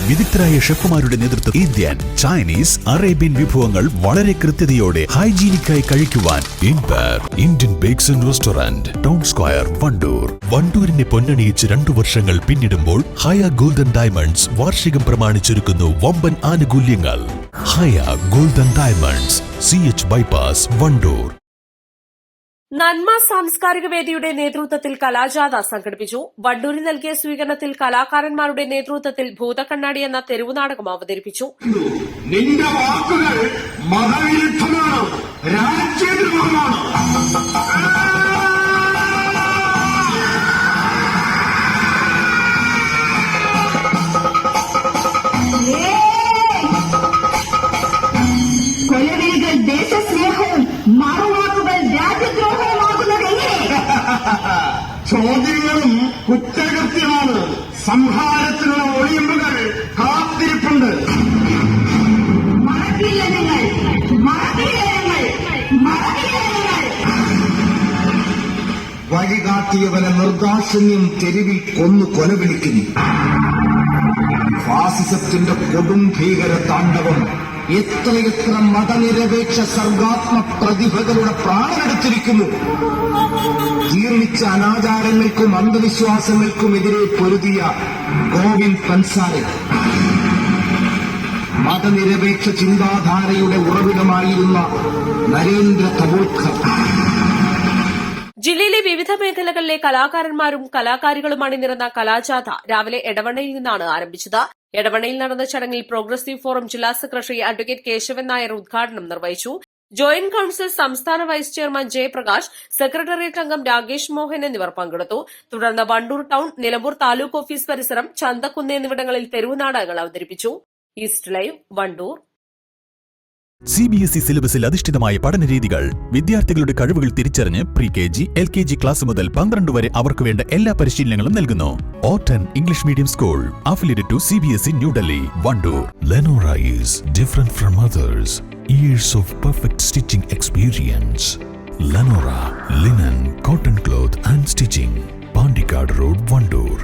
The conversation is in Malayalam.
വിദഗ്ധരായ ഷെഫുമാരുടെ നേതൃത്വത്തിൽ ഇന്ത്യൻ, ചൈനീസ്, അറേബ്യൻ വിഭവങ്ങൾ വളരെ കൃത്യതയോടെ ഹൈജീനിക്കായി കഴിക്കുവാൻ Indian bakes and restaurant, town square, Wandoor. വണ്ടൂരിനെ പൊന്നണിയിച്ച് 2 വർഷങ്ങൾ പിന്നിടുമ്പോൾ ഹയ ഗോൾഡൻ ഡയമണ്ട്സ് വാർഷികം പ്രമാണിച്ചൊരുക്കുന്നു വമ്പൻ ആനുകൂല്യങ്ങൾ. Haya golden diamonds, CH bypass, Wandoor. Nanma സാംസ്കാരിക വേദിയുടെ നേതൃത്വത്തിൽ കലാജാഥ സംഘടിപ്പിച്ചു. വണ്ടൂരിൽ നൽകിയ സ്വീകരണത്തിൽ കലാകാരന്മാരുടെ നേതൃത്വത്തിൽ ഭൂതക്കണ്ണാടി എന്ന തെരുവുനാടകം അവതരിപ്പിച്ചു. നിന്റെ വാക്കുകൾ മതവിരുദ്ധമാണ്, രാജ്യദ്രോഹമാണ്. കൊലവിളികൾ ദേശസ്നേഹവും മറുവാക്കുകൾ രാജ്യദ്രോഹവുമാകുന്നതെങ്ങനെ? ചോദ്യങ്ങളും കുറ്റകൃത്യമാണ്. സംഹാരത്തിനുള്ള ഒളിയമ്പുകൾ കാത്തിരിപ്പുണ്ട്. മറക്കില്ല നിങ്ങൾ, മറക്കില്ല നിങ്ങൾ, മറക്കില്ല നിങ്ങൾ. വഴികാട്ടിയവനെ നിർദാക്ഷിണ്യം തെരുവിൽ കൊന്നു കൊലവിളിക്കുന്നു. ഫാസിസത്തിന്റെ കൊടും ഭീകര താണ്ഡവം എത്രയെത്ര മതനിരപേക്ഷ സർഗാത്മക പ്രതിഭകളുടെ പ്രാണനെടുത്തിരിക്കുന്നു. ജീർണിച്ച അനാചാരങ്ങൾക്കും അന്ധവിശ്വാസങ്ങൾക്കുമെതിരെ പൊരുതിയ ഗോവിന്ദ് പൻസാരെ, മതനിരപേക്ഷ ചിന്താധാരയുടെ ഉറവിടമായിരുന്ന നരേന്ദ്ര തബോദ്കർ. ജില്ലയിലെ വിവിധ മേഖലകളിലെ കലാകാരന്മാരും കലാകാരികളും അണിനിരന്ന കലാജാഥ രാവിലെ എടവണ്ണയിൽ നിന്നാണ് ആരംഭിച്ചത്. എടവണ്ണയിൽ നടന്ന ചടങ്ങിൽ പ്രോഗ്രസീവ് ഫോറം ജില്ലാ സെക്രട്ടറി അഡ്വക്കേറ്റ് കേശവൻ നായർ ഉദ്ഘാടനം നിർവഹിച്ചു. ജോയിന്റ് കൌൺസിൽ സംസ്ഥാന വൈസ് ചെയർമാൻ ജയപ്രകാശ്, സെക്രട്ടേറിയറ്റ് അംഗം രാകേഷ് മോഹൻ എന്നിവർ പങ്കെടുത്തു. തുടർന്ന് വണ്ടൂർ ടൌൺ, നിലമ്പൂർ താലൂക്ക് ഓഫീസ് പരിസരം, ചന്തക്കുന്ന് എന്നിവിടങ്ങളിൽ തെരുവുനാടകങ്ങൾ അവതരിപ്പിച്ചു. East live, Wandoor. CBSE സിലബസിൽ അധിഷ്ഠിതമായ പഠനരീതികൾ. വിദ്യാർത്ഥികളുടെ കഴിവുകൾ തിരിച്ചറിഞ്ഞ് pre-KG, LKG ക്ലാസ് മുതൽ 12 വരെ അവർക്ക് വേണ്ട എല്ലാ പരിശീലനങ്ങളും നൽകുന്നു. ഓട്ടൻ English medium school affiliated to CBSE New Delhi, Vandoor. Lenora is different from others. Years of perfect stitching experience. Lenora, linen, cotton cloth and stitching. Pandikad Road, Vandoor.